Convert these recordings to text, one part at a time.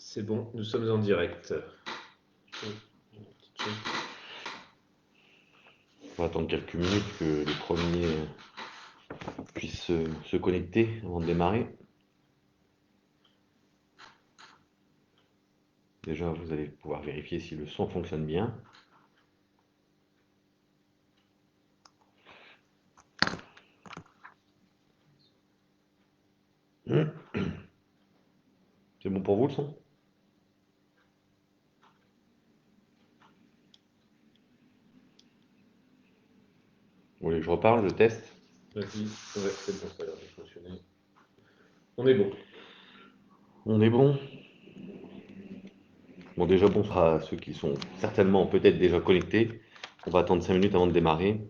C'est bon, nous sommes en direct. On va attendre quelques minutes que les premiers puissent se connecter avant de démarrer. Déjà, vous allez pouvoir vérifier si le son fonctionne bien. C'est bon pour vous le son? Vous voulez que je reparle, je teste? Vas-y, ouais, c'est bon, ça a l'air de fonctionner. On est bon. On est bon? Bon, déjà, bonsoir à ceux qui sont certainement peut-être déjà connectés. On va attendre 5 minutes avant de démarrer.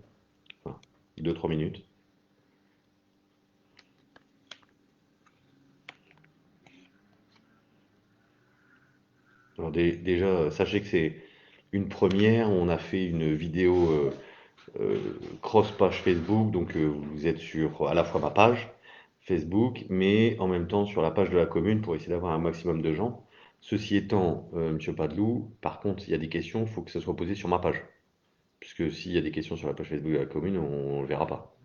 Enfin, 2-3 minutes. Alors déjà, sachez que c'est une première. On a fait une vidéo cross page Facebook, donc vous êtes sur à la fois ma page Facebook, mais en même temps sur la page de la commune pour essayer d'avoir un maximum de gens. Ceci étant, Monsieur Padelou, par contre, il y a des questions, il faut que ça soit posé sur ma page, puisque s'il y a des questions sur la page Facebook de la commune, on ne le verra pas.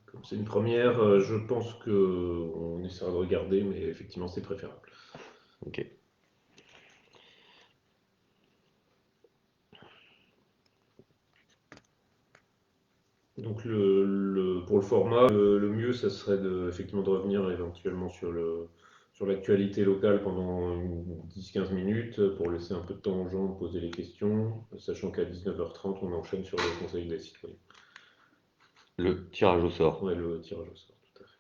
Comme c'est une première, je pense qu'on essaiera de regarder, mais effectivement, c'est préférable. Ok. Donc, pour le format, le mieux, ça serait effectivement de revenir éventuellement sur l'actualité locale pendant 10-15 minutes pour laisser un peu de temps aux gens de poser les questions, sachant qu'à 19h30, on enchaîne sur le Conseil des citoyens. Le tirage au sort. Ouais, le tirage au sort, tout à fait.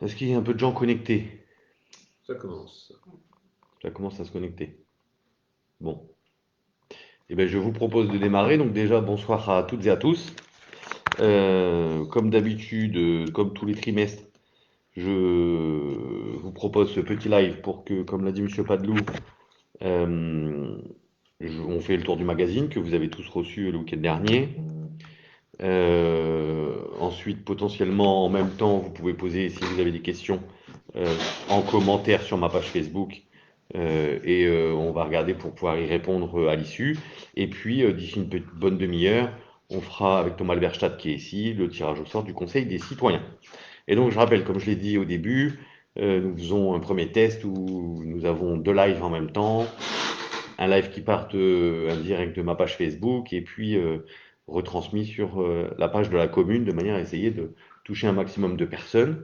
Est-ce qu'il y a un peu de gens connectés? Ça commence. Ça commence à se connecter. Bon. Eh bien, je vous propose de démarrer. Donc déjà, bonsoir à toutes et à tous. Comme d'habitude, comme tous les trimestres, je vous propose ce petit live pour que, comme l'a dit Monsieur Padelou, euh, on fait le tour du magazine que vous avez tous reçu le week-end dernier. Ensuite, potentiellement, en même temps, vous pouvez poser, si vous avez des questions, euh, en commentaire sur ma page Facebook. On va regarder pour pouvoir y répondre à l'issue. Et puis, d'ici une bonne demi-heure, on fera avec Thomas Alberstadt qui est ici le tirage au sort du Conseil des citoyens. Et donc, je rappelle, comme je l'ai dit au début, nous faisons un premier test où nous avons deux lives en même temps. Un live qui part un direct de ma page Facebook et puis retransmis sur la page de la commune de manière à essayer de toucher un maximum de personnes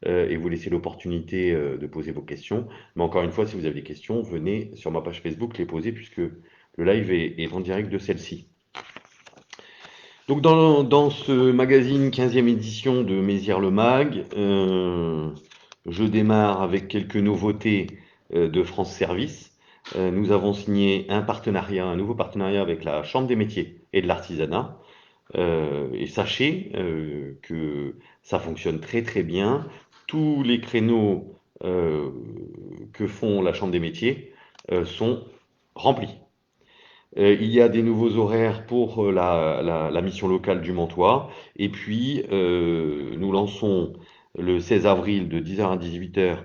et vous laisser l'opportunité de poser vos questions. Mais encore une fois, si vous avez des questions, venez sur ma page Facebook les poser puisque le live est en direct de celle-ci. Donc dans ce magazine 15e édition de Mézières le Mag, je démarre avec quelques nouveautés de France Service. Nous avons signé un nouveau partenariat avec la Chambre des métiers et de l'artisanat. Et sachez que ça fonctionne très très bien. Tous les créneaux que font la Chambre des métiers sont remplis. Il y a des nouveaux horaires pour la mission locale du Mantois. Et puis, nous lançons le 16 avril de 10h à 18h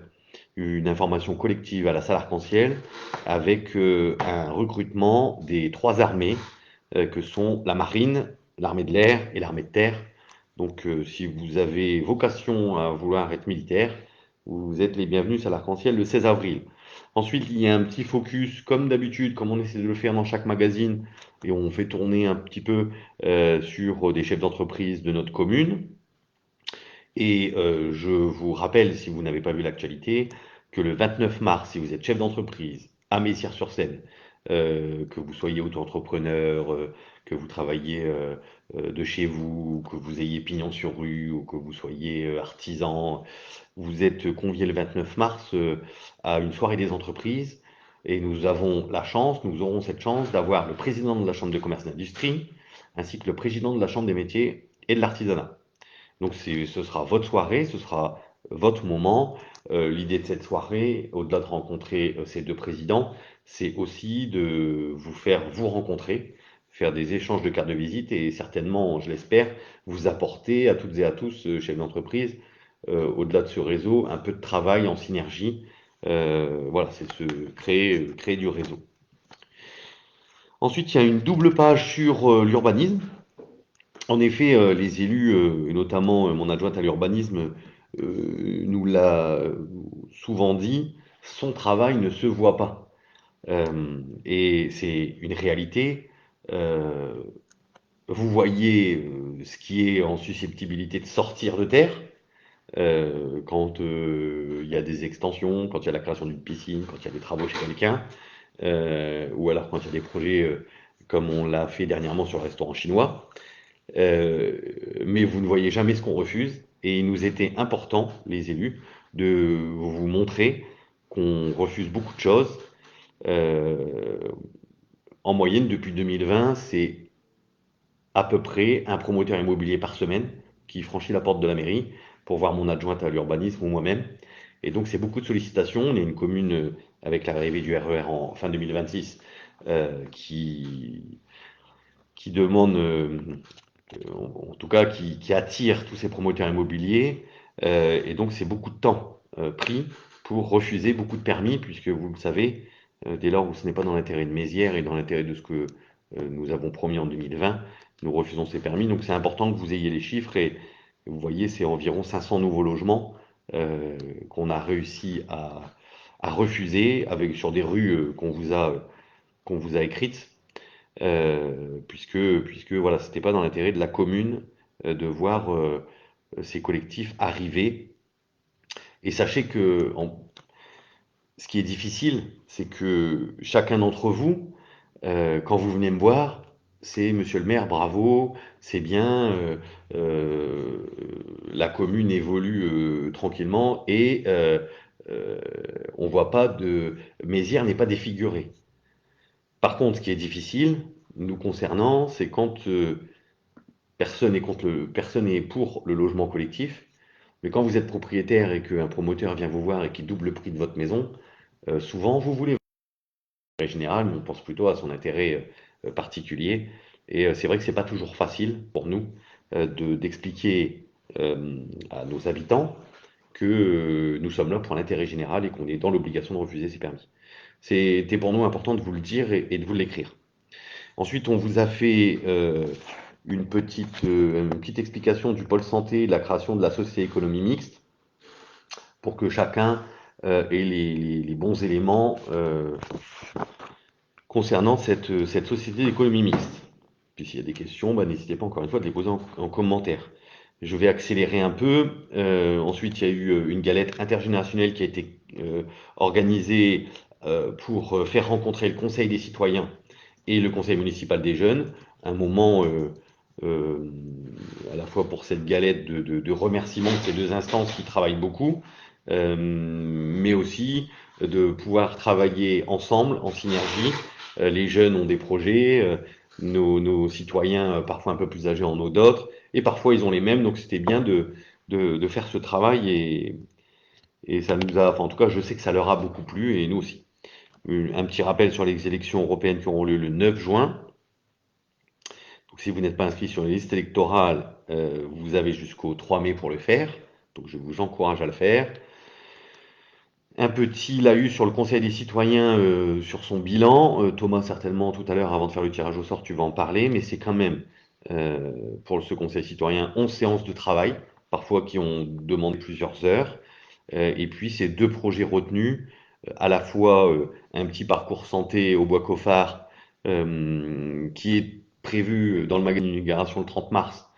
une information collective à la salle arc-en-ciel avec un recrutement des trois armées que sont la marine, l'armée de l'air et l'armée de terre. Donc, si vous avez vocation à vouloir être militaire, vous êtes les bienvenus à l'Arc-en-Ciel le 16 avril. Ensuite, il y a un petit focus, comme d'habitude, comme on essaie de le faire dans chaque magazine, et on fait tourner un petit peu sur des chefs d'entreprise de notre commune. Et je vous rappelle, si vous n'avez pas vu l'actualité, que le 29 mars, si vous êtes chef d'entreprise à Messières-sur-Seine, que vous soyez auto-entrepreneur, que vous travaillez de chez vous, que vous ayez pignon sur rue ou que vous soyez artisan, vous êtes convié le 29 mars à une soirée des entreprises et nous aurons cette chance d'avoir le président de la Chambre de commerce et d'industrie ainsi que le président de la Chambre des métiers et de l'artisanat. Donc ce sera votre soirée, ce sera votre moment. L'idée de cette soirée, au-delà de rencontrer ces deux présidents, c'est aussi de vous faire vous rencontrer, faire des échanges de cartes de visite et certainement, je l'espère, vous apporter à toutes et à tous, chefs d'entreprise, au-delà de ce réseau, un peu de travail en synergie Voilà, c'est créer du réseau. Ensuite, il y a une double page sur l'urbanisme. En effet, les élus, et notamment mon adjointe à l'urbanisme, nous l'a souvent dit, son travail ne se voit pas. Et c'est une réalité. Euh, Vous voyez ce qui est en susceptibilité de sortir de terre quand il y a des extensions, quand il y a la création d'une piscine, quand il y a des travaux chez quelqu'un, ou alors quand il y a des projets comme on l'a fait dernièrement sur le restaurant chinois. Euh, mais vous ne voyez jamais ce qu'on refuse. Et il nous était important, les élus, de vous montrer qu'on refuse beaucoup de choses. Euh, En moyenne, depuis 2020, c'est à peu près un promoteur immobilier par semaine qui franchit la porte de la mairie pour voir mon adjointe à l'urbanisme ou moi-même. Et donc, c'est beaucoup de sollicitations. On est une commune avec l'arrivée du RER en fin 2026 qui demande, en tout cas, qui attire tous ces promoteurs immobiliers. Et donc, c'est beaucoup de temps pris pour refuser beaucoup de permis, puisque vous le savez, dès lors où ce n'est pas dans l'intérêt de Mézières et dans l'intérêt de ce que nous avons promis en 2020, nous refusons ces permis. Donc, c'est important que vous ayez les chiffres. Et vous voyez, c'est environ 500 nouveaux logements qu'on a réussi à refuser sur des rues qu'on vous a écrites puisque voilà, c'était pas dans l'intérêt de la commune de voir ces collectifs arriver. Et sachez que ce qui est difficile, c'est que chacun d'entre vous, quand vous venez me voir, c'est Monsieur le maire, bravo, c'est bien, euh, la commune évolue tranquillement et euh, on voit pas de Mézières n'est pas défiguré. Par contre, ce qui est difficile, nous concernant, c'est quand personne n'est pour le logement collectif, mais quand vous êtes propriétaire et qu'un promoteur vient vous voir et qui double le prix de votre maison, souvent vous voulez. En général, on pense plutôt à son intérêt particulier. Et c'est vrai que c'est pas toujours facile pour nous d'expliquer à nos habitants que nous sommes là pour l'intérêt général et qu'on est dans l'obligation de refuser ces permis. C'était pour nous important de vous le dire et de vous l'écrire. Ensuite, on vous a fait une petite explication du pôle santé, de la création de la société économie mixte, pour que chacun ait les bons éléments concernant cette société d'économie mixte. Puis s'il y a des questions, bah, n'hésitez pas encore une fois de les poser en commentaire. Je vais accélérer un peu. Ensuite, il y a eu une galette intergénérationnelle qui a été organisée pour faire rencontrer le Conseil des citoyens et le conseil municipal des jeunes, un moment euh, à la fois pour cette galette de remerciement de ces deux instances qui travaillent beaucoup, mais aussi de pouvoir travailler ensemble, en synergie. Les jeunes ont des projets, nos citoyens, parfois un peu plus âgés, en ont d'autres, et parfois ils ont les mêmes, donc c'était bien de faire ce travail, et ça nous a, enfin, en tout cas je sais que ça leur a beaucoup plu, et nous aussi. Un petit rappel sur les élections européennes qui auront lieu le 9 juin. Donc, si vous n'êtes pas inscrit sur les listes électorales, vous avez jusqu'au 3 mai pour le faire. Donc, je vous encourage à le faire. Un petit laïus sur le Conseil des citoyens sur son bilan. Thomas, certainement, tout à l'heure, avant de faire le tirage au sort, tu vas en parler. Mais c'est quand même, pour ce Conseil citoyen, 11 séances de travail, parfois qui ont demandé plusieurs heures. Et puis, ces deux projets retenus, à la fois un petit parcours santé au Bois Coffard, qui est prévu dans le magasin d'inauguration le 30 mars,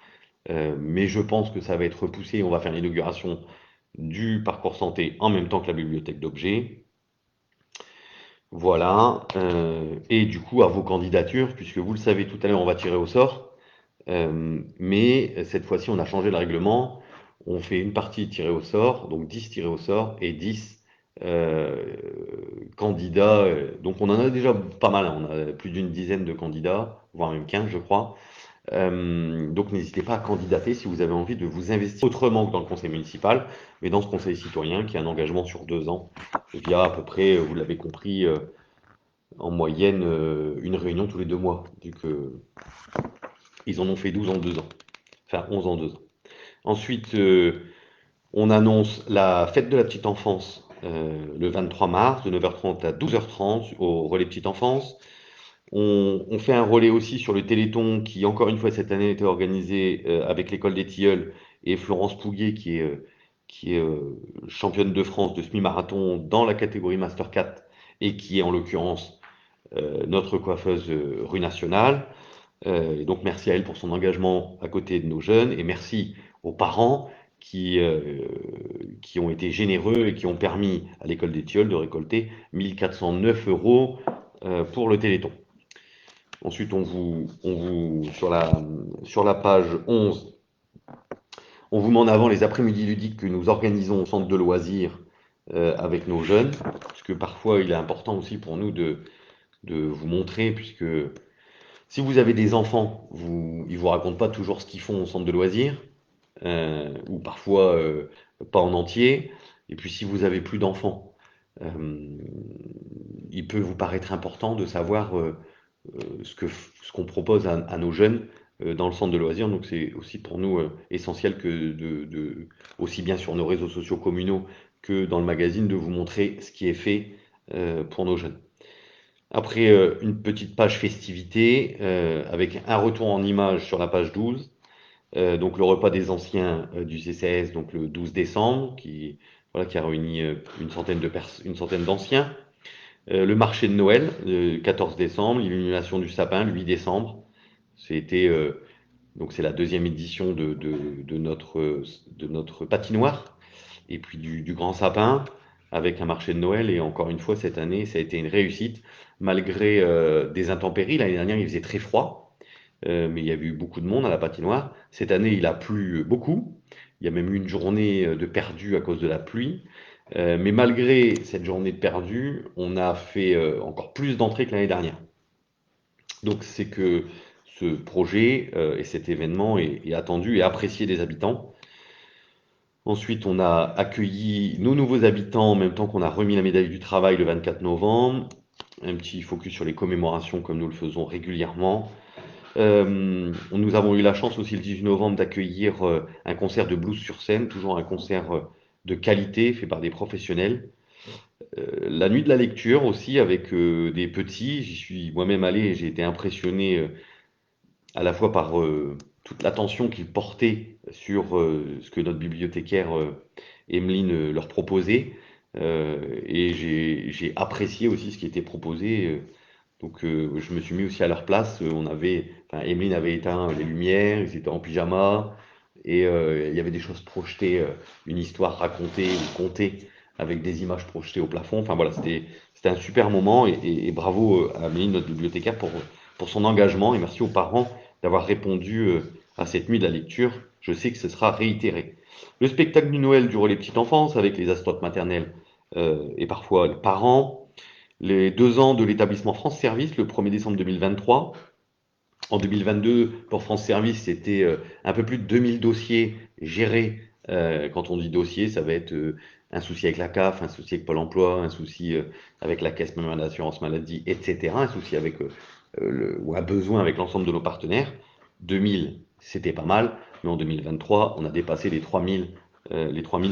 mais je pense que ça va être repoussé. On va faire l'inauguration du parcours santé en même temps que la bibliothèque d'objets. Voilà. Et du coup, à vos candidatures, puisque vous le savez, tout à l'heure, on va tirer au sort. Mais cette fois-ci, on a changé le règlement. On fait une partie tirée au sort, donc 10 tirés au sort et 10 euh, candidats. Donc on en a déjà pas mal, hein. On a plus d'une dizaine de candidats, voire même 15, je crois. Donc n'hésitez pas à candidater si vous avez envie de vous investir autrement que dans le conseil municipal, mais dans ce conseil citoyen qui est un engagement sur 2 ans, via à peu près, vous l'avez compris, en moyenne une réunion tous les 2 mois, vu que ils en ont fait 12 en 2 ans, enfin 11 en 2 ans. Ensuite, on annonce la fête de la petite enfance le 23 mars, de 9h30 à 12h30, au relais petite enfance. On fait un relais aussi sur le Téléthon qui, encore une fois, cette année, a été organisé avec l'école des Tilleuls et Florence Pouguet, qui est championne de France de semi-marathon dans la catégorie Master 4 et qui est en l'occurrence notre coiffeuse rue nationale. Et donc merci à elle pour son engagement à côté de nos jeunes et merci aux parents qui, euh, qui ont été généreux et qui ont permis à l'école des Tilleuls de récolter 1409 euros pour le Téléthon. Ensuite, sur la page 11, on vous met en avant les après-midi ludiques que nous organisons au centre de loisirs avec nos jeunes, puisque parfois il est important aussi pour nous de vous montrer, puisque si vous avez des enfants, ils vous racontent pas toujours ce qu'ils font au centre de loisirs, ou parfois pas en entier. Et puis si vous avez plus d'enfants, euh, il peut vous paraître important de savoir ce qu'on propose à nos jeunes dans le centre de loisirs. Donc c'est aussi pour nous essentiel que aussi bien sur nos réseaux sociaux communaux que dans le magazine, de vous montrer ce qui est fait pour nos jeunes. Après, une petite page festivité avec un retour en image sur la page 12. Donc le repas des anciens du CCS, donc le 12 décembre, voilà, qui a réuni une centaine d'anciens. Le marché de Noël, le 14 décembre, l'illumination du sapin, le 8 décembre. C'était donc c'est la deuxième édition de notre patinoire et puis du grand sapin avec un marché de Noël. Et encore une fois, cette année, ça a été une réussite malgré des intempéries. L'année dernière, il faisait très froid, mais il y a eu beaucoup de monde à la patinoire. Cette année, il a plu beaucoup. Il y a même eu une journée de perdu à cause de la pluie. Mais malgré cette journée de perdu, on a fait encore plus d'entrées que l'année dernière. Donc c'est que ce projet et cet événement est attendu et apprécié des habitants. Ensuite, on a accueilli nos nouveaux habitants en même temps qu'on a remis la médaille du travail le 24 novembre. Un petit focus sur les commémorations comme nous le faisons régulièrement. Nous avons eu la chance aussi le 18 novembre d'accueillir un concert de blues sur scène, toujours un concert de qualité fait par des professionnels. La nuit de la lecture aussi avec des petits, j'y suis moi-même allé et j'ai été impressionné à la fois par toute l'attention qu'ils portaient sur ce que notre bibliothécaire Emeline leur proposait. Et j'ai apprécié aussi ce qui était proposé. Donc je me suis mis aussi à leur place. Enfin, Emeline avait éteint les lumières, ils étaient en pyjama, et il y avait des choses projetées, une histoire racontée ou contée avec des images projetées au plafond. Enfin voilà, c'était un super moment et bravo à Emeline, notre bibliothécaire, pour son engagement et merci aux parents d'avoir répondu à cette nuit de la lecture. Je sais que ce sera réitéré. Le spectacle du Noël du relais petite enfance avec les assistantes maternelles et parfois les parents. Les 2 ans de l'établissement France Service le 1er décembre 2023. En 2022, pour France Service, c'était un peu plus de 2000 dossiers gérés. Quand on dit dossier, ça va être un souci avec la CAF, un souci avec Pôle emploi, un souci avec la Caisse manuelle d'assurance maladie, etc. Un souci avec ou un besoin avec l'ensemble de nos partenaires. 2000, c'était pas mal, mais en 2023, on a dépassé les 3000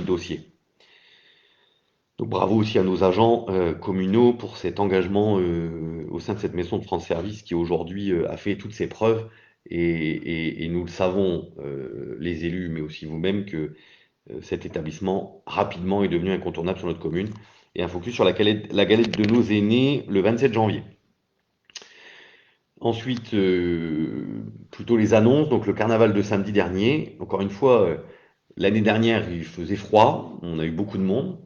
dossiers. Donc bravo aussi à nos agents communaux pour cet engagement au sein de cette maison de France Service qui aujourd'hui a fait toutes ses preuves et nous le savons, les élus, mais aussi vous-même, que cet établissement rapidement est devenu incontournable sur notre commune. Et un focus sur la galette de nos aînés le 27 janvier. Ensuite, plutôt les annonces, donc le carnaval de samedi dernier. Encore une fois, l'année dernière, il faisait froid, on a eu beaucoup de monde.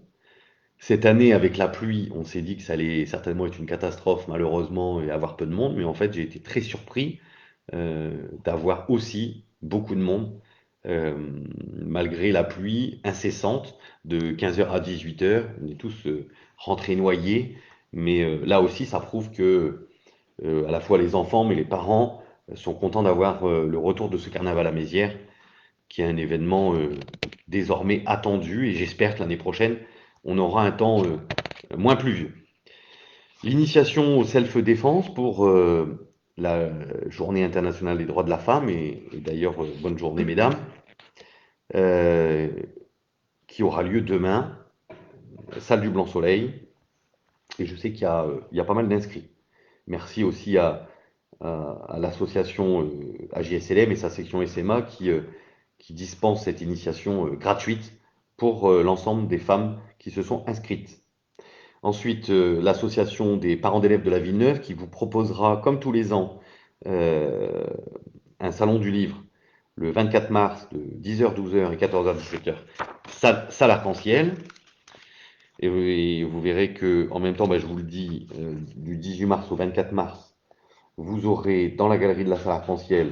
Cette année, avec la pluie, on s'est dit que ça allait certainement être une catastrophe, malheureusement, et avoir peu de monde. Mais en fait, j'ai été très surpris d'avoir aussi beaucoup de monde, euh, malgré la pluie incessante de 15h à 18h. On est tous rentrés noyés. Mais là aussi, ça prouve que à la fois les enfants, mais les parents sont contents d'avoir le retour de ce carnaval à Mézières, qui est un événement désormais attendu. Et j'espère que l'année prochaine, on aura un temps moins pluvieux. L'initiation au self-défense pour la Journée internationale des droits de la femme, et d'ailleurs, bonne journée mesdames, euh, qui aura lieu demain, salle du Blanc Soleil. Et je sais il y a pas mal d'inscrits. Merci aussi à l'association AJSLM et sa section SMA qui dispense cette initiation gratuite pour l'ensemble des femmes qui se sont inscrites. Ensuite, l'association des parents d'élèves de la Villeneuve qui vous proposera, comme tous les ans, euh, un salon du livre le 24 mars de 10h, 12h et 14h, 17h, salle arc-en-ciel. Et vous verrez que, en même temps, bah, je vous le dis, du 18 mars au 24 mars, vous aurez dans la galerie de la salle arc-en-ciel,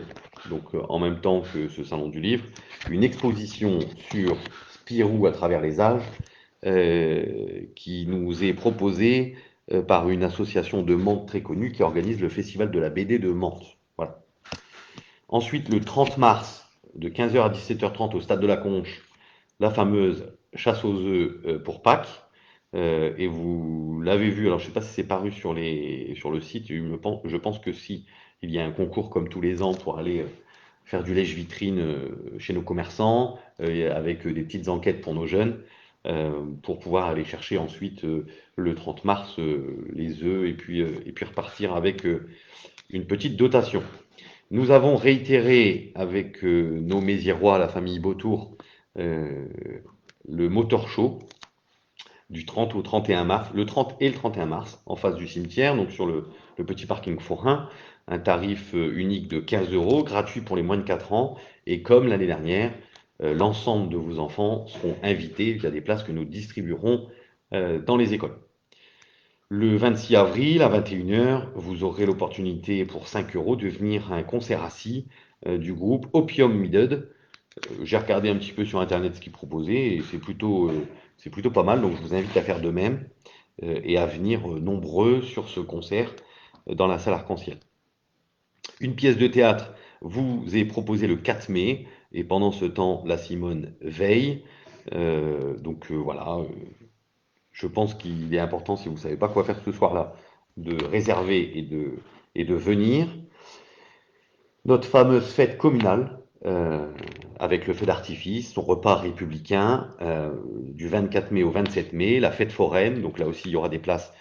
donc en même temps que ce salon du livre, une exposition sur Spirou à travers les âges, qui nous est proposée par une association de Mantes très connue qui organise le festival de la BD de Mantes. Voilà. Ensuite, le 30 mars, de 15h à 17h30 au stade de la Conche, la fameuse chasse aux œufs pour Pâques. Et vous l'avez vu, alors je ne sais pas si c'est paru sur le site, je pense que si, il y a un concours comme tous les ans pour aller faire du lèche-vitrine chez nos commerçants, avec des petites enquêtes pour nos jeunes, pour pouvoir aller chercher ensuite le 30 mars les œufs et puis repartir avec une petite dotation. Nous avons réitéré avec nos Méziérois, la famille Beautour, euh, le Motor Show du 30 au 31 mars, le 30 et le 31 mars, en face du cimetière, donc sur le petit parking forain, un tarif unique de 15 euros, gratuit pour les moins de 4 ans, et comme l'année dernière, l'ensemble de vos enfants seront invités via des places que nous distribuerons dans les écoles. Le 26 avril à 21h, vous aurez l'opportunité pour 5 euros de venir à un concert assis du groupe Opium Mided. J'ai regardé un petit peu sur internet ce qu'ils proposaient et c'est plutôt pas mal, donc je vous invite à faire de même et à venir nombreux sur ce concert dans la salle Arc-en-Ciel. Une pièce de théâtre vous est proposée le 4 mai et pendant ce temps, la Simone veille. Voilà, je pense qu'il est important, si vous ne savez pas quoi faire ce soir-là, de réserver et de venir. Notre fameuse fête communale, avec le feu d'artifice, son repas républicain, du 24 mai au 27 mai, la fête foraine, donc là aussi il y aura des places,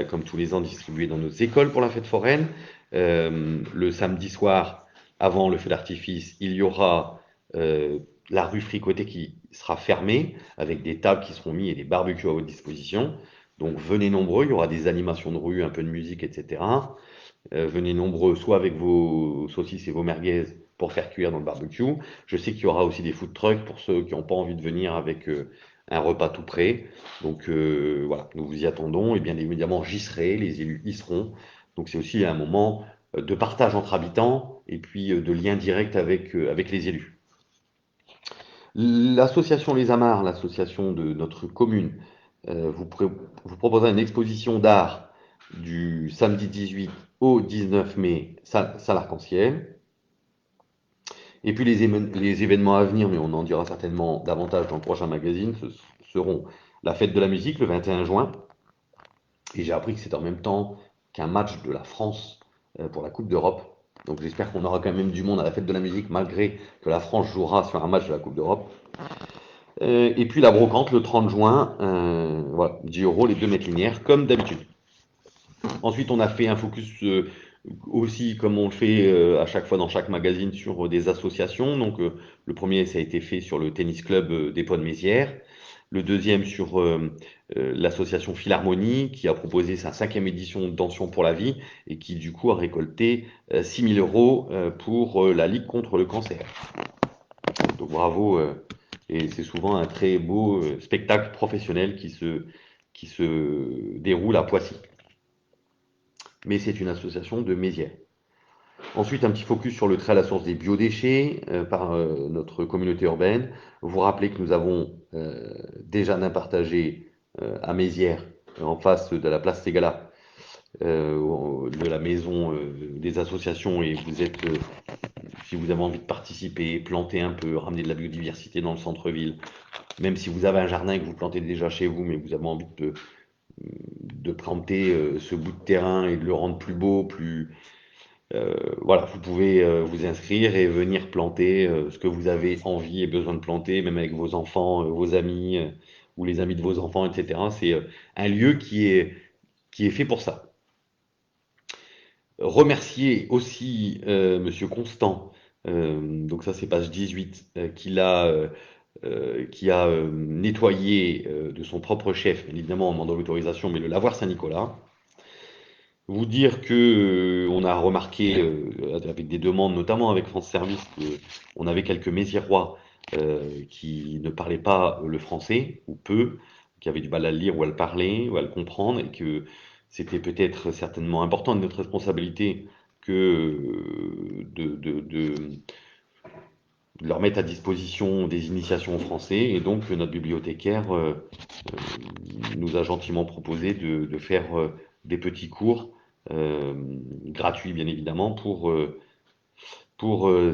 comme tous les ans, distribuées dans nos écoles pour la fête foraine. Le samedi soir, avant le feu d'artifice, il y aura la rue Fricoté qui sera fermée, avec des tables qui seront mises et des barbecues à votre disposition. Donc venez nombreux, il y aura des animations de rue, un peu de musique, etc. Venez nombreux, soit avec vos saucisses et vos merguez pour faire cuire dans le barbecue. Je sais qu'il y aura aussi des food trucks pour ceux qui n'ont pas envie de venir avec un repas tout prêt. Donc voilà, nous vous y attendons et bien évidemment j'y serai, les élus y seront. Donc c'est aussi un moment de partage entre habitants et puis de lien direct avec les élus. L'association Les Amars, l'association de notre commune, vous proposera une exposition d'art du samedi 18 au 19 mai, salle Arc-en-Ciel. Et puis les événements à venir, mais on en dira certainement davantage dans le prochain magazine, ce seront la fête de la musique le 21 juin. Et j'ai appris que c'est en même temps qu'un match de la France pour la Coupe d'Europe. Donc j'espère qu'on aura quand même du monde à la fête de la musique, malgré que la France jouera sur un match de la Coupe d'Europe. Et puis la brocante le 30 juin, voilà, 10 euros les 2 mètres linéaires, comme d'habitude. Ensuite, on a fait un focus aussi, comme on le fait à chaque fois dans chaque magazine, sur des associations. Donc, le premier, ça a été fait sur le tennis club des Ponts de Mézières. Le deuxième sur l'association Philharmonie, qui a proposé sa 5e édition Dansion pour la vie et qui, du coup, a récolté 6 000 euros pour la Ligue contre le cancer. Donc, bravo. Et c'est souvent un très beau spectacle professionnel qui se déroule à Poissy. Mais c'est une association de Mézières. Ensuite, un petit focus sur le trait à la source des biodéchets par notre communauté urbaine. Vous rappelez que nous avons déjà d'un partagé à Mézières, en face de la place Ségala, de la maison des associations, et vous êtes, si vous avez envie de participer, planter un peu, ramener de la biodiversité dans le centre-ville, même si vous avez un jardin que vous plantez déjà chez vous, mais vous avez envie de planter ce bout de terrain et de le rendre plus beau, voilà, vous pouvez vous inscrire et venir planter ce que vous avez envie et besoin de planter, même avec vos enfants, vos amis. ou les amis de vos enfants, etc. C'est un lieu qui est fait pour ça. Remercier aussi Monsieur Constant, donc ça c'est page 18, qui a nettoyé de son propre chef, bien évidemment en demandant l'autorisation, mais le lavoir Saint-Nicolas. Vous dire que on a remarqué avec des demandes, notamment avec France Service, qu'on avait quelques Mésirois qui ne parlaient pas le français, ou peu, qui avaient du mal à le lire ou à le parler, ou à le comprendre, et que c'était peut-être certainement important de notre responsabilité que de leur mettre à disposition des initiations au français. Et donc notre bibliothécaire nous a gentiment proposé de faire des petits cours gratuits, bien évidemment, pour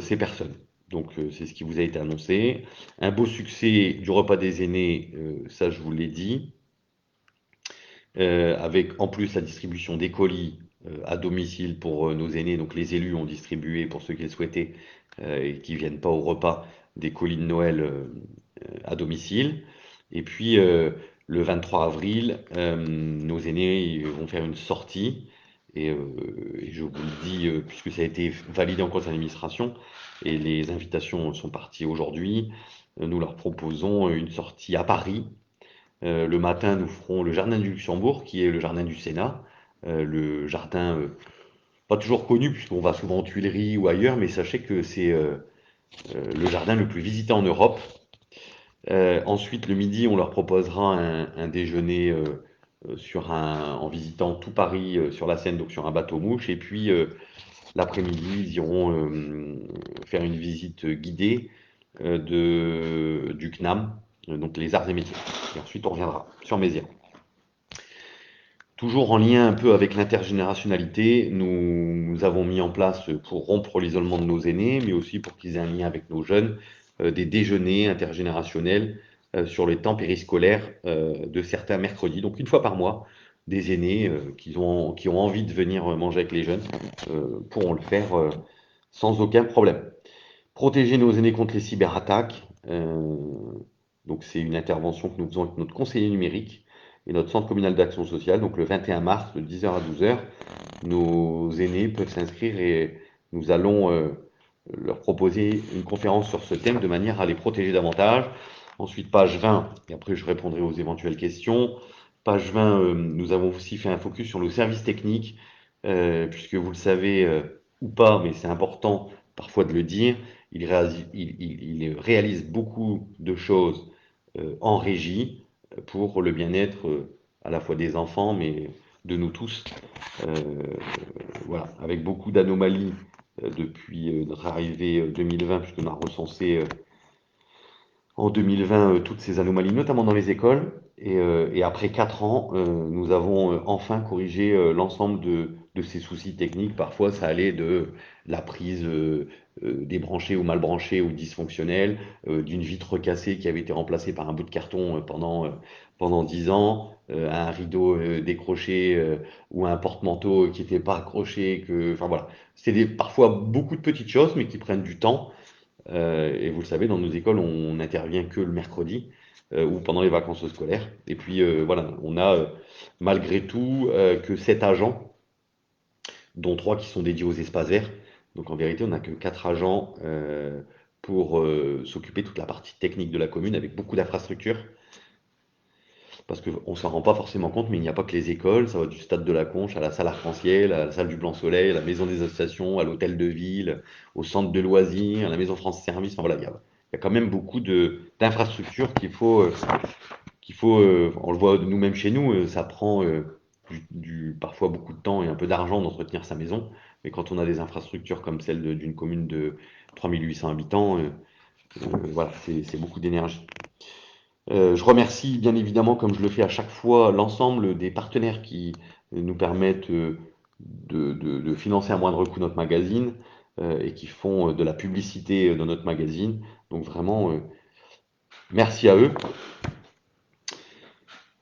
ces personnes. Donc c'est ce qui vous a été annoncé. Un beau succès du repas des aînés, ça je vous l'ai dit, avec en plus la distribution des colis à domicile pour nos aînés. Donc les élus ont distribué, pour ceux qui le souhaitaient et qui viennent pas au repas, des colis de Noël à domicile. Et puis le 23 avril, nos aînés vont faire une sortie. Et je vous le dis, puisque ça a été validé en conseil d'administration et les invitations sont parties aujourd'hui, nous leur proposons une sortie à Paris. Le matin, nous ferons le jardin du Luxembourg, qui est le jardin du Sénat, le jardin pas toujours connu puisqu'on va souvent aux Tuileries ou ailleurs, mais sachez que c'est le jardin le plus visité en Europe. Ensuite, le midi, on leur proposera un déjeuner en visitant tout Paris sur la Seine, donc sur un bateau-mouche. Et puis, l'après-midi, ils iront faire une visite guidée du CNAM, donc les arts et métiers. Et ensuite, on reviendra sur Mézières. Toujours en lien un peu avec l'intergénérationnalité, nous avons mis en place, pour rompre l'isolement de nos aînés, mais aussi pour qu'ils aient un lien avec nos jeunes, des déjeuners intergénérationnels sur les temps périscolaires de certains mercredis, donc une fois par mois, des aînés qui ont envie de venir manger avec les jeunes pourront le faire sans aucun problème. Protéger nos aînés contre les cyberattaques, donc c'est une intervention que nous faisons avec notre conseiller numérique et notre centre communal d'action sociale. Donc le 21 mars, de 10h à 12h, nos aînés peuvent s'inscrire et nous allons leur proposer une conférence sur ce thème de manière à les protéger davantage. Ensuite, page 20, et après je répondrai aux éventuelles questions. Page 20, nous avons aussi fait un focus sur nos services techniques, puisque vous le savez ou pas, mais c'est important parfois de le dire, il réalise beaucoup de choses en régie pour le bien-être à la fois des enfants, mais de nous tous. Euh, voilà, avec beaucoup d'anomalies depuis notre arrivée 2020, puisqu'on a recensé en 2020 toutes ces anomalies, notamment dans les écoles. Et après 4 ans, nous avons enfin corrigé l'ensemble de ces soucis techniques. Parfois, ça allait de la prise débranchée ou mal branchée ou dysfonctionnelle, d'une vitre cassée qui avait été remplacée par un bout de carton pendant 10 ans, à un rideau décroché ou à un porte-manteau qui n'était pas accroché. Enfin voilà, parfois beaucoup de petites choses, mais qui prennent du temps. Et vous le savez, dans nos écoles, on n'intervient que le mercredi ou pendant les vacances scolaires. Et puis voilà, on a malgré tout que 7 agents, dont 3 qui sont dédiés aux espaces verts. Donc en vérité, on n'a que 4 agents pour s'occuper de toute la partie technique de la commune avec beaucoup d'infrastructures. Parce qu'on ne s'en rend pas forcément compte, mais il n'y a pas que les écoles, ça va du stade de la Conche à la salle arc-en-ciel, à la salle du Blanc-Soleil, à la maison des associations, à l'hôtel de ville, au centre de loisirs, à la maison France Service. Enfin voilà, il y a quand même beaucoup d'infrastructures on le voit nous-mêmes chez nous, ça prend parfois beaucoup de temps et un peu d'argent d'entretenir sa maison. Mais quand on a des infrastructures comme celle d'une commune de 3800 habitants, voilà, c'est beaucoup d'énergie. Je remercie bien évidemment, comme je le fais à chaque fois, l'ensemble des partenaires qui nous permettent de financer à moindre coût notre magazine et qui font de la publicité dans notre magazine. Donc vraiment, merci à eux.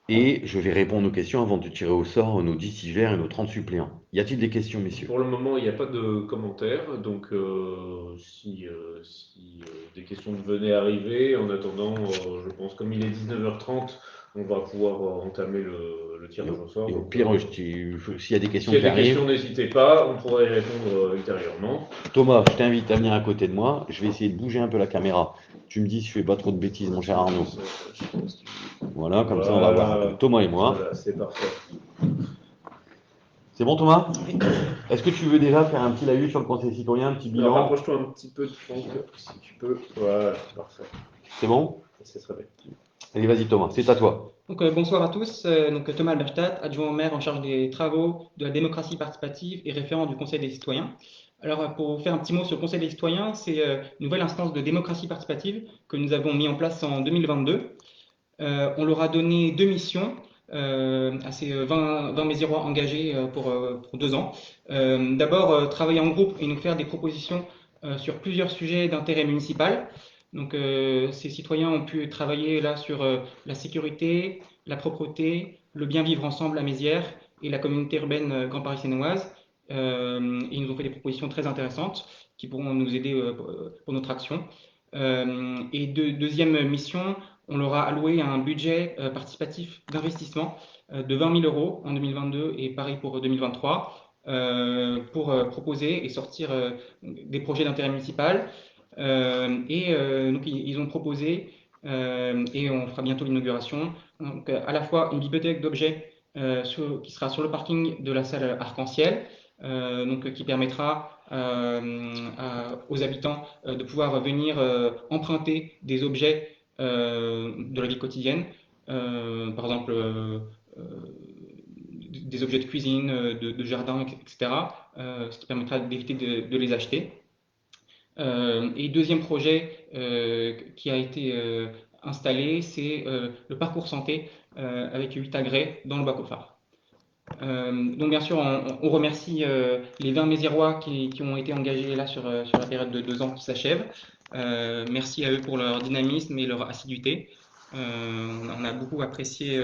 et je vais répondre aux questions avant de tirer au sort nos 10 titulaires et nos 30 suppléants. Y a-t-il des questions, messieurs? Pour le moment, il n'y a pas de commentaires, donc si des questions venaient à arriver, en attendant, je pense comme il est 19h30, on va pouvoir entamer le Et tirage au, au sort. et au Donc, pire, s'il y a des questions s'il y qui a des questions, arrivent, n'hésitez pas, on pourra y répondre ultérieurement. Thomas, je t'invite à venir à côté de moi. Je vais essayer de bouger un peu la caméra. Tu me dis si je fais pas trop de bêtises, mon cher Arnaud. Voilà, comme ça on va voir un peu Voilà, Thomas et moi. voilà, c'est parfait. C'est bon, Thomas? Est-ce que tu veux déjà faire un petit laïus sur le Conseil citoyen, un petit Alors, bilan? rapproche-toi un petit peu de Franck, si tu peux. Voilà, parfait. C'est bon? C'est très bien. Allez, vas-y, Thomas, c'est à toi. Donc, bonsoir à tous. Donc, Thomas Alberstadt, adjoint au maire en charge des travaux de la démocratie participative et référent du Conseil des citoyens. Alors, pour faire un petit mot sur le Conseil des citoyens, c'est une nouvelle instance de démocratie participative que nous avons mis en place en 2022. On leur a donné 2 missions à ces 20 Mésirois engagés pour 2 ans. D'abord, travailler en groupe et nous faire des propositions sur plusieurs sujets d'intérêt municipal. Donc, ces citoyens ont pu travailler là sur la sécurité, la propreté, le bien vivre ensemble à Mézières et la communauté urbaine Grand Paris Sénoise. Ils nous ont fait des propositions très intéressantes qui pourront nous aider pour notre action. Et deuxième mission, on leur a alloué un budget participatif d'investissement de 20 000 euros en 2022 et pareil pour 2023 pour proposer et sortir des projets d'intérêt municipal. Donc, ils ont proposé, et on fera bientôt l'inauguration, donc, à la fois une bibliothèque d'objets qui sera sur le parking de la salle Arc-en-Ciel, donc, qui permettra aux habitants de pouvoir venir emprunter des objets de la vie quotidienne, par exemple des objets de cuisine, de jardin, etc., ce qui permettra d'éviter de les acheter. Et deuxième projet qui a été installé, c'est le parcours santé avec 8 agrès dans le Bas-Cauphard. Donc bien sûr, on remercie les 20 Mésirois qui ont été engagés là sur la période de 2 ans qui s'achève. Merci à eux pour leur dynamisme et leur assiduité. On a beaucoup apprécié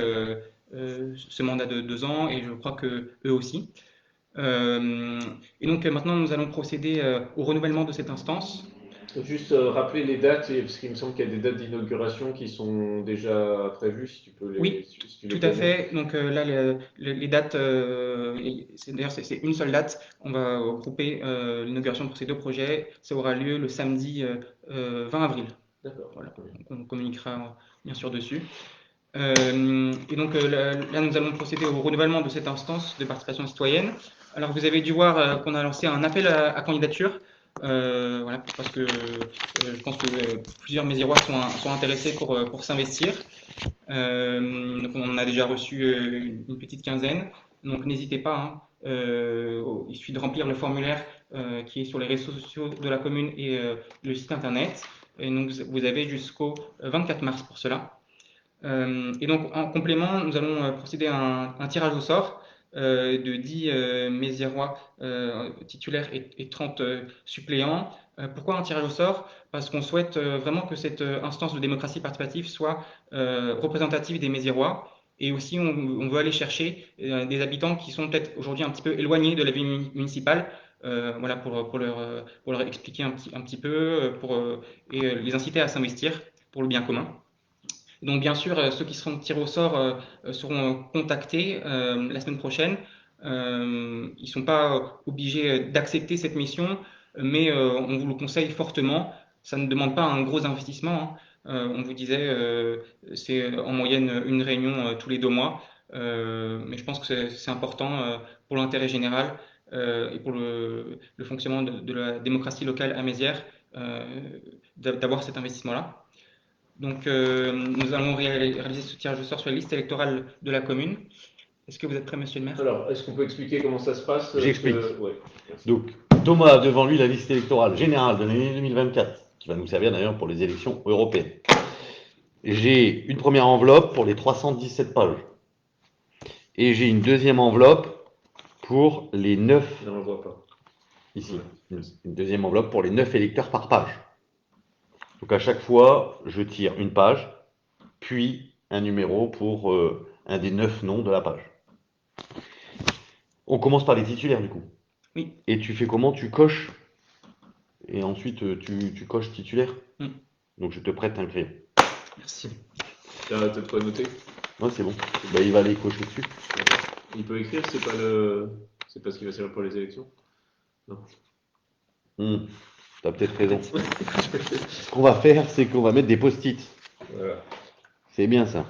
ce mandat de 2 ans et je crois que eux aussi. Et donc maintenant, nous allons procéder au renouvellement de cette instance. Juste rappeler les dates, parce qu'il me semble qu'il y a des dates d'inauguration qui sont déjà prévues, si tu peux Oui, si tu les tout à connais. fait. Donc là, les dates, d'ailleurs, c'est une seule date. On va grouper l'inauguration pour ces 2 projets. Ça aura lieu le samedi 20 avril. D'accord. Voilà. Donc, on communiquera bien sûr dessus. Et donc là, nous allons procéder au renouvellement de cette instance de participation citoyenne. Alors, vous avez dû voir qu'on a lancé un appel à candidature. Voilà, parce que je pense que plusieurs Mésirois sont intéressés pour s'investir. Donc on en a déjà reçu une petite quinzaine. Donc n'hésitez pas, hein. Il suffit de remplir le formulaire qui est sur les réseaux sociaux de la commune et le site internet. Et donc vous avez jusqu'au 24 mars pour cela. Et donc en complément, nous allons procéder à un tirage au sort de 10 Mésirois titulaires et 30 suppléants. Pourquoi un tirage au sort? Parce qu'on souhaite vraiment que cette instance de démocratie participative soit représentative des Mésirois. Et aussi, on veut aller chercher des habitants qui sont peut-être aujourd'hui un petit peu éloignés de la vie municipale, voilà, pour leur expliquer un petit peu et les inciter à s'investir pour le bien commun. Donc bien sûr, ceux qui seront tirés au sort seront contactés la semaine prochaine. Ils ne sont pas obligés d'accepter cette mission, mais on vous le conseille fortement. Ça ne demande pas un gros investissement, hein. On vous disait, c'est en moyenne une réunion tous les 2 mois. Mais je pense que c'est important pour l'intérêt général et pour le fonctionnement de la démocratie locale à Mézières d'avoir cet investissement-là. Donc, nous allons réaliser ce tirage au sort sur la liste électorale de la commune. Est-ce que vous êtes prêt, monsieur le maire? Alors, est-ce qu'on peut expliquer comment ça se passe? J'explique. Ouais, merci. Donc, Thomas a devant lui la liste électorale générale de l'année 2024, qui va nous servir d'ailleurs pour les élections européennes. J'ai une première enveloppe pour les 317 pages. Et j'ai une deuxième enveloppe pour les 9. Non, on ne voit pas. Ici. Une deuxième enveloppe pour les 9 électeurs par page. Donc à chaque fois, je tire une page, puis un numéro pour un des 9 noms de la page. On commence par les titulaires du coup. Oui. Et tu fais comment? Tu coches et ensuite tu coches titulaire. Mm. Donc je te prête un crayon. Merci. T'as de quoi noter? Non, c'est bon. Bah, il va aller cocher dessus. Il peut écrire, c'est pas ce qui va servir pour les élections? Non. T'as peut-être raison. Ce qu'on va faire, c'est qu'on va mettre des post-it. Voilà. C'est bien ça.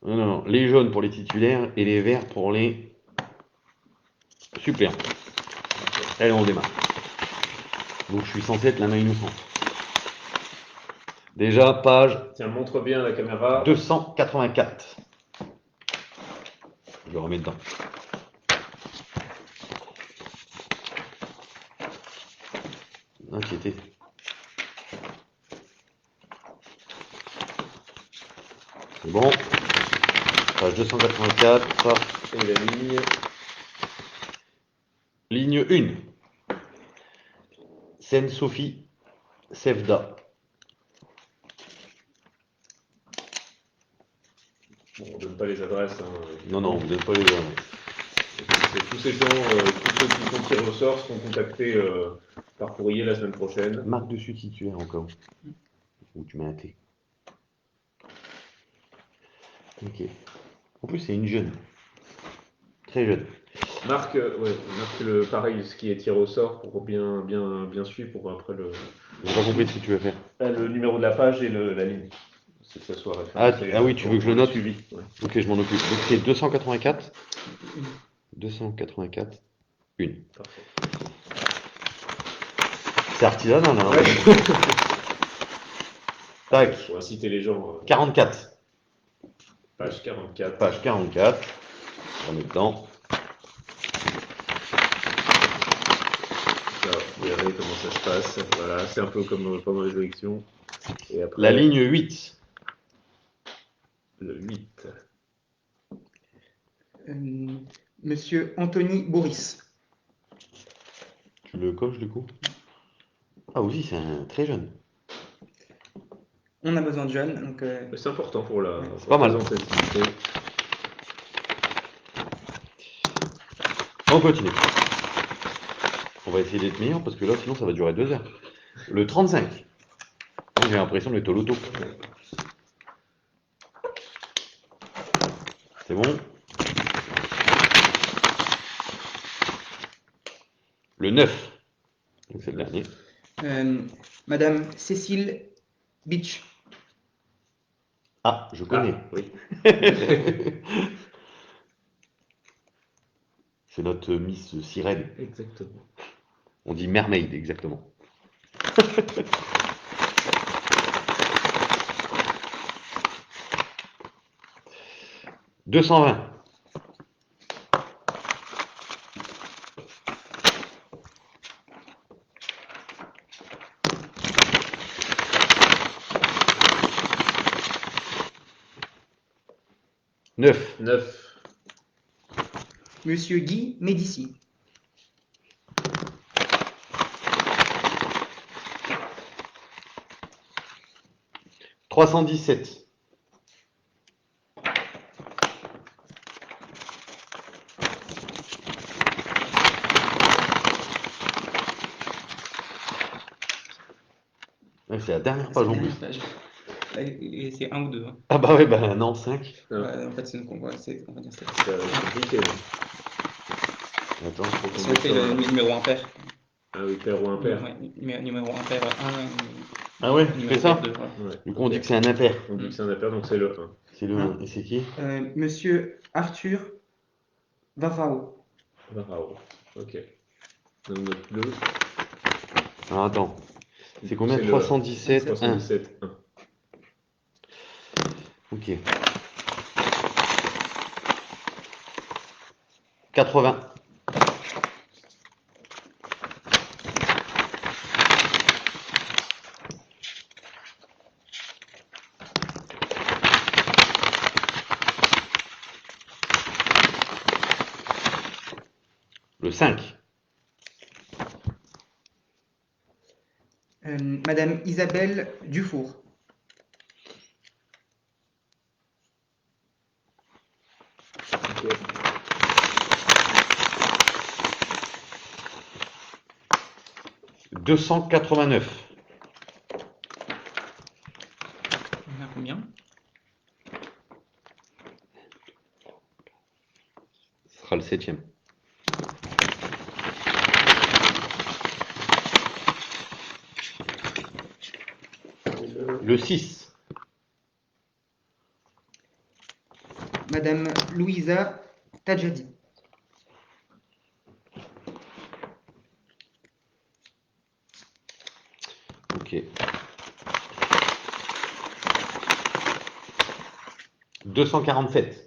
Non, non, non. Les jaunes pour les titulaires et les verts pour les suppléants. Allez, on démarre. Donc je suis censé être la main innocente. Déjà, page Tiens, montre bien à la caméra. 284. Je le remets dedans. Inquiété. C'est bon. Page 284. Et la ligne. Ligne 1. Seine Sophie Sevda. Bon, on donne pas les adresses. Hein, Non, non, vous n'êtes pas les adresses. c'est tous ces gens, tous ceux qui sont tirés au sort seront contactés par courrier la semaine prochaine. Marque dessus titulaire encore. Ou tu mets un T. Ok. En plus, c'est une jeune. Très jeune. Marque pareil, ce qui est tiré au sort pour bien suivre pour après J'ai pas compris ce que tu veux faire. le numéro de la page et la ligne. C'est que ça soit référencé. Ah oui, tu veux que je le note? Suivi. Ouais. Ok, je m'en occupe. Donc c'est 284. 284. 1. Parfait. C'est artisanal, hein. Ouais. Tac. On va citer les gens. 44. Page 44. Page 44. On met dedans. Ça, vous verrez comment ça se passe. Voilà, c'est un peu comme pendant les élections. Et après, La ligne 8. le 8. Monsieur Anthony Boris. Tu le coches du coup? Ah oui, c'est un très jeune. On a besoin de jeunes, donc C'est important pour la C'est pas mal. représentativité. On continue. On va essayer d'être meilleur parce que là, sinon, ça va durer 2 heures. Le 35. J'ai l'impression d'être au loto. C'est bon. Le 9. Donc c'est le dernier. Madame Cécile Beach. Ah, je connais. Ah, oui. C'est notre Miss Sirène. Exactement. On dit mermaid, exactement. « 220. « 9. 9. Monsieur Guy Médici. 317. Ouais, c'est la dernière page en plus. Et c'est un ou deux. Hein. Ah bah ouais, bah non, 5. Ah. En fait, c'est on va dire c'est. C'est compliqué. Attends, Si on fait le numéro impair. Ah oui, pair ou impair. Ouais, numéro impair 1. Ah ouais, tu fais ça? 2, voilà. Ouais. Du coup, on dit que c'est un impair. On dit que c'est un impair, donc c'est le 1. C'est le 1. Et c'est qui? Monsieur Arthur Vavao. Varao. Ok. Donc notre 2. Alors attends. C'est combien? C'est le 317. 317. 1. Ok. 80. Le 5. Madame Isabelle Dufour. 289. On a combien? Ce sera le 7e. Le 6. Madame Louisa Tadjadi. Ok. 247.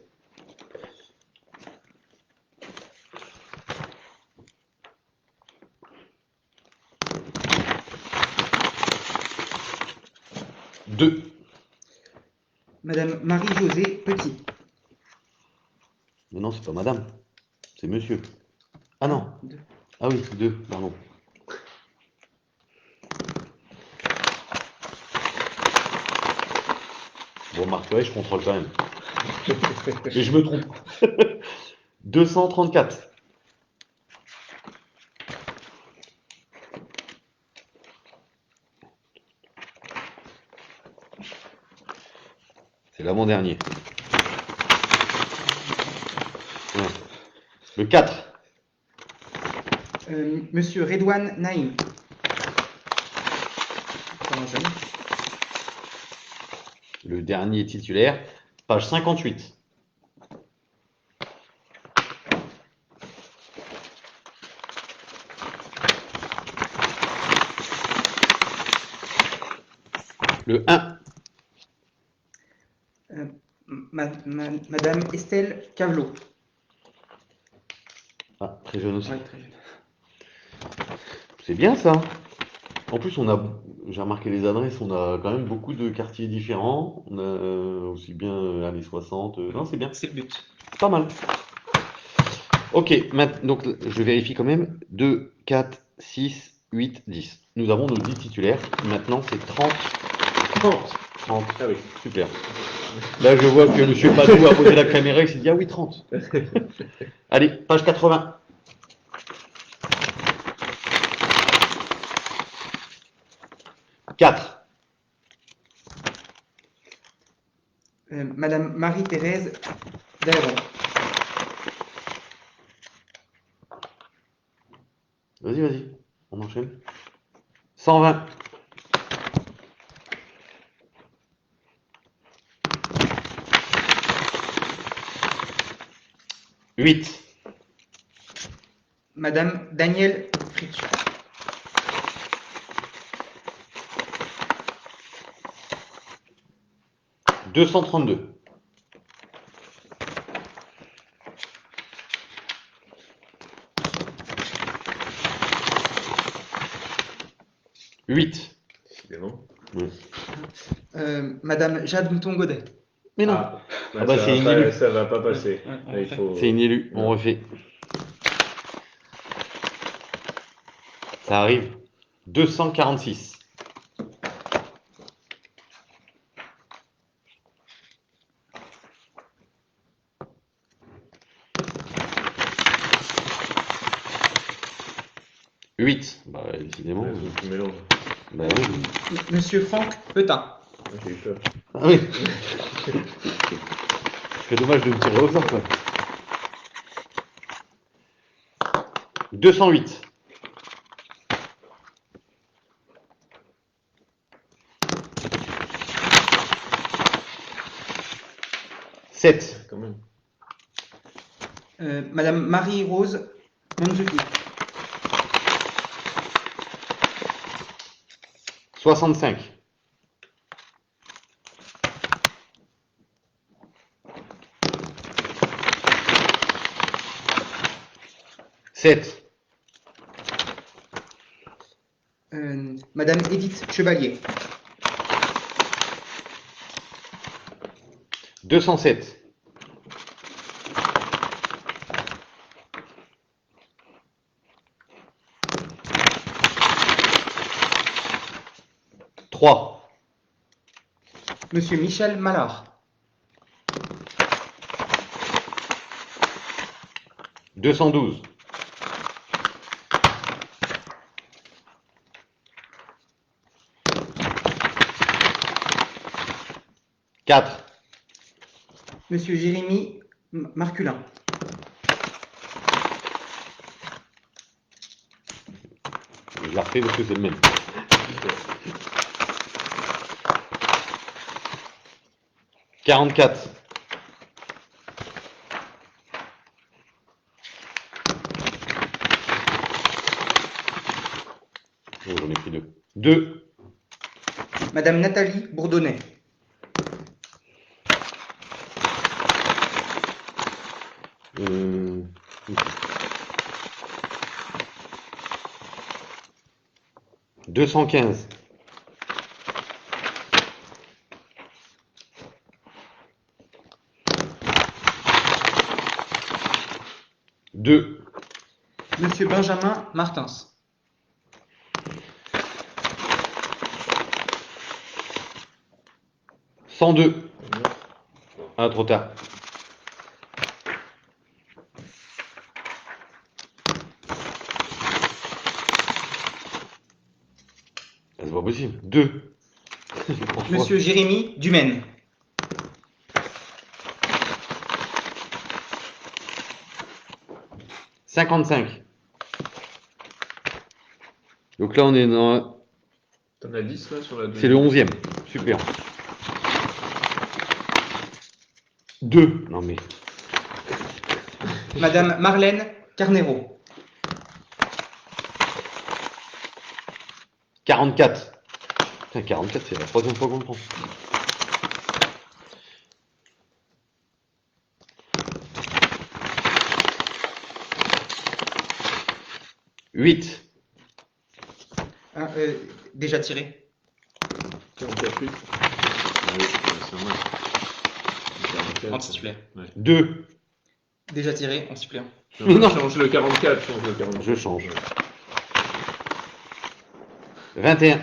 Deux. Madame Marie-Josée Petit. Mais non, c'est pas madame. C'est monsieur. Ah non. Deux. Ah oui, 2, pardon. Bon, Marc, ouais, je contrôle quand même. Et je me trompe. 234. C'est l'avant-dernier. Ouais. Le 4. Monsieur Redouane Naïm. Encore un jeune. Le dernier titulaire. Page 58. Le 1. Madame Estelle Cavelot. Ah, très jeune aussi. Ouais, très jeune. C'est bien ça. En plus, j'ai remarqué les adresses, on a quand même beaucoup de quartiers différents. On a aussi bien années 60. Non, c'est bien. C'est le but. C'est pas mal. Ok, donc je vérifie quand même. 2, 4, 6, 8, 10. Nous avons nos 10 titulaires. Maintenant, c'est 30. 30. 30. Ah oui. Super. Là, je vois que M. Padou a posé la caméra et s'est dit, ah oui, 30. Allez, page 80. Quatre. Madame Marie-Thérèse Delvaux. Vas-y, vas-y. On enchaîne. 120. Huit. Madame Danielle Fritsch. 232. Huit. Décidément. Madame Jade Mouton-Godet. Mais non. Ah, Ah bah, c'est inélu. ça va pas passer. Ouais, on Là, il refait. faut... C'est une élue. On Non. refait. Ça arrive. 246. Huit. Bah, décidément. Ouais, tu mélanges. Bah oui. Monsieur Franck Petain. Ah, j'ai eu peur. Ah oui. C'est dommage de me tirer au sort, quoi. 208. Sept. Quand même. Madame Marie-Rose Manzuki. 65. Sept. Madame Édith Chevalier. 207. Trois. Monsieur Michel Mallard. 212. 4. Monsieur Jérémy Marculin. Je la refais parce que c'est le même. 44. Oh, j'en ai pris 2. 2. Madame Nathalie Bourdonnais. Euh... 215. Deux. Monsieur Benjamin Martins. 102. Ah, trop tard. Ah, c'est pas possible. 2. Monsieur Jérémy Dumaine. 55. Donc là, on est dans. T'en as 10 là sur la C'est le 11e. Super. 2. Non mais. Madame Marlène Carnero. 44. Putain, 44, c'est la troisième fois qu'on le prend. Huit. Ah, déjà tiré. 44 8. Ah oui, c'est un match. 44, En titulaire. ouais. 2. Déjà tiré en suppléant. Non. Change le 44, change le 44. Je change. 21.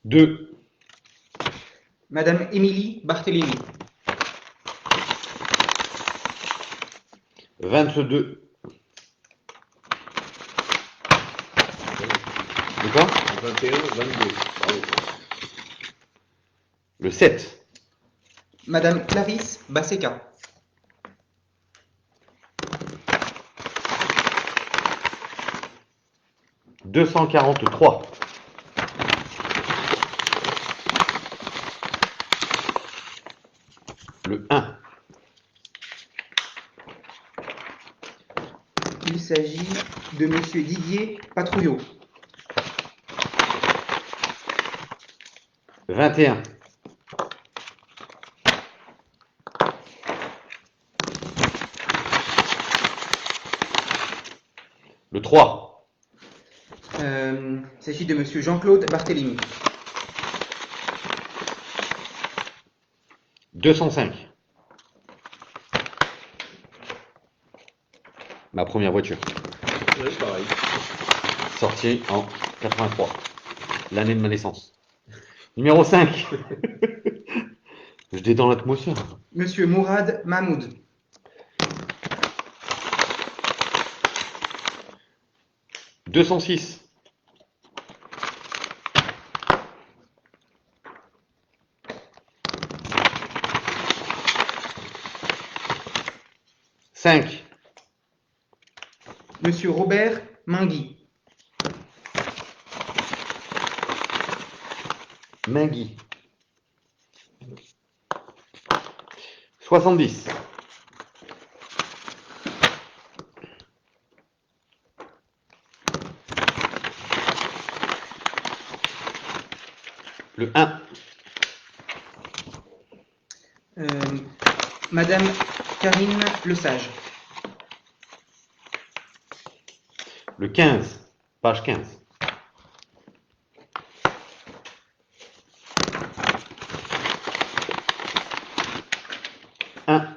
Deux. Madame Émilie Barthélémy. 22. D'accord? 21, 22. Bravo. Le 7. Madame Clarisse Basseca. 243. Le 1. Il s'agit de Monsieur Didier Patrouillot. 21. Le 3. Il s'agit de Monsieur Jean-Claude Barthélémy. 205. Ma première voiture. Ouais, pareil. Sortie en 83. L'année de ma naissance. Numéro 5. Je détends l'atmosphère. Monsieur Mourad Mahmoud. 206. Cinq. Monsieur Robert Mingui. Mingui. 70. Le 1. Madame Karine Lesage. Le 15. Page 15. Un.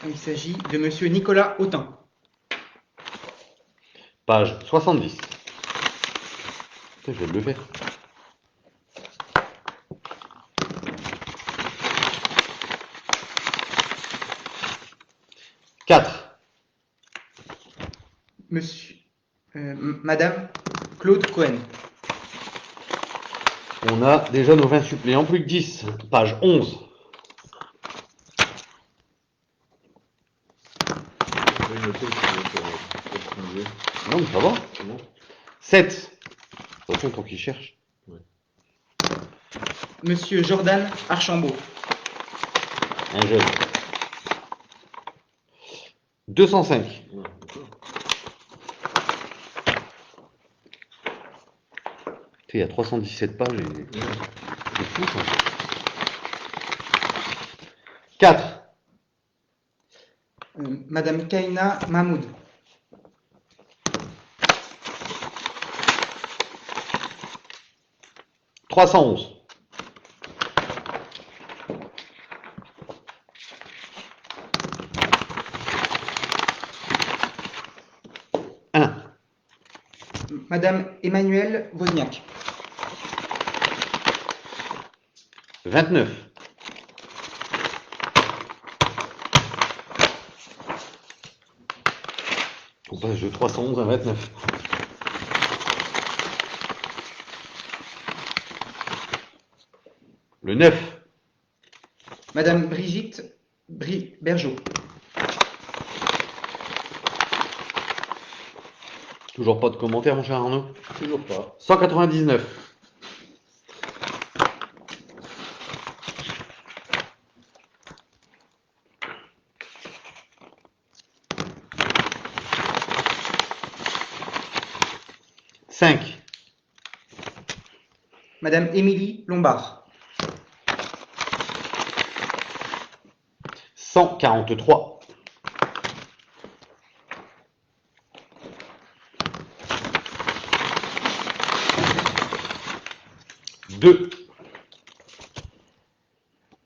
Il s'agit de Monsieur Nicolas Autain. Page 70. Putain, je vais le faire. Monsieur, Madame Claude Cohen. On a déjà nos 20 suppléants, plus que 10. Page 11. Je vais noter pour optimiser. Non, mais ça va. C'est bon? 7. De toute façon, tant qu'ils cherchent. Monsieur Jordan Archambault. Un jeune. 205. Ouais, d'accord. Il y a 317 pages et Ouais. c'est fou ça. 4. Madame Kaina Mahmoud. 311. Madame Emmanuelle Wozniak. 29. On passe de 311 à 29. Le 9. Madame Brigitte Bergeau. Toujours pas de commentaires, mon cher Arnaud. Toujours pas. 199. « 5. Madame Émilie Lombard. 143. « 2.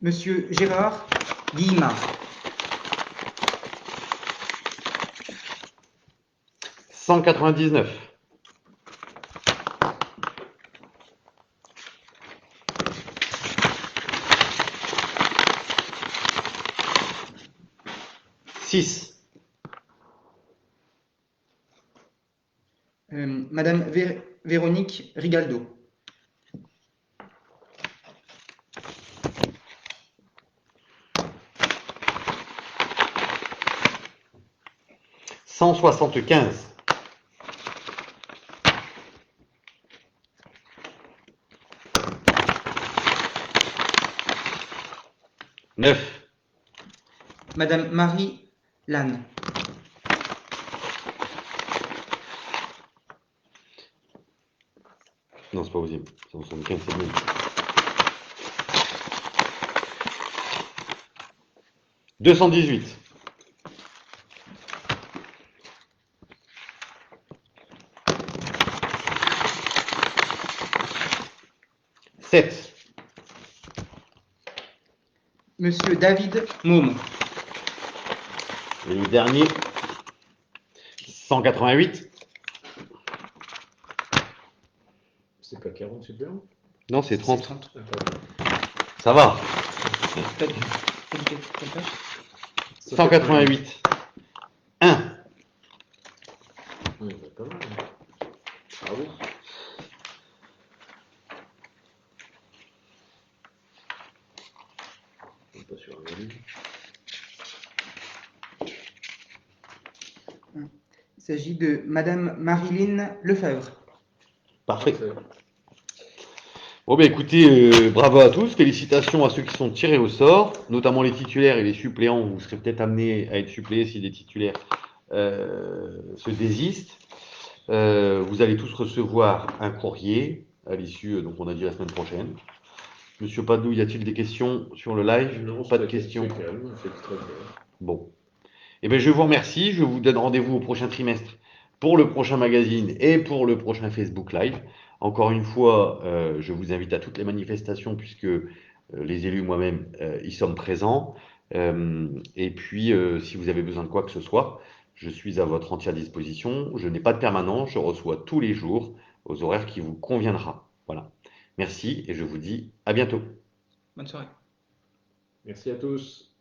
Monsieur Gérard Guillemard. 199. « 6. Madame Véronique Rigaldo. 175. 9. Madame Marie Lannes. Non, c'est pas possible. 175, c'est mieux. 218. 7. Monsieur David Môme. Et le dernier, 188. C'est pas 40 suppléants? Non, c'est 30. 30. Ça va. Quelle page 188. 1. Ouais, bah, pas mal. Bravo. On est pas sur un avis. Il s'agit de Madame Marilyn Lefebvre. Parfait. Bon, bah écoutez, bravo à tous. Félicitations à ceux qui sont tirés au sort, notamment les titulaires et les suppléants. Vous serez peut-être amenés à être suppléés si les titulaires se désistent. Vous allez tous recevoir un courrier à l'issue, donc on a dit la semaine prochaine. Monsieur Padoue, y a-t-il des questions sur le live? Non, Pas de c'est questions. calme, c'est très clair. Bon. Eh bien, je vous remercie. Je vous donne rendez-vous au prochain trimestre pour le prochain magazine et pour le prochain Facebook Live. Encore une fois, je vous invite à toutes les manifestations puisque les élus, moi-même, y sommes présents. Et puis, si vous avez besoin de quoi que ce soit, je suis à votre entière disposition. Je n'ai pas de permanence. Je reçois tous les jours aux horaires qui vous conviendra. Voilà. Merci et je vous dis à bientôt. Bonne soirée. Merci à tous.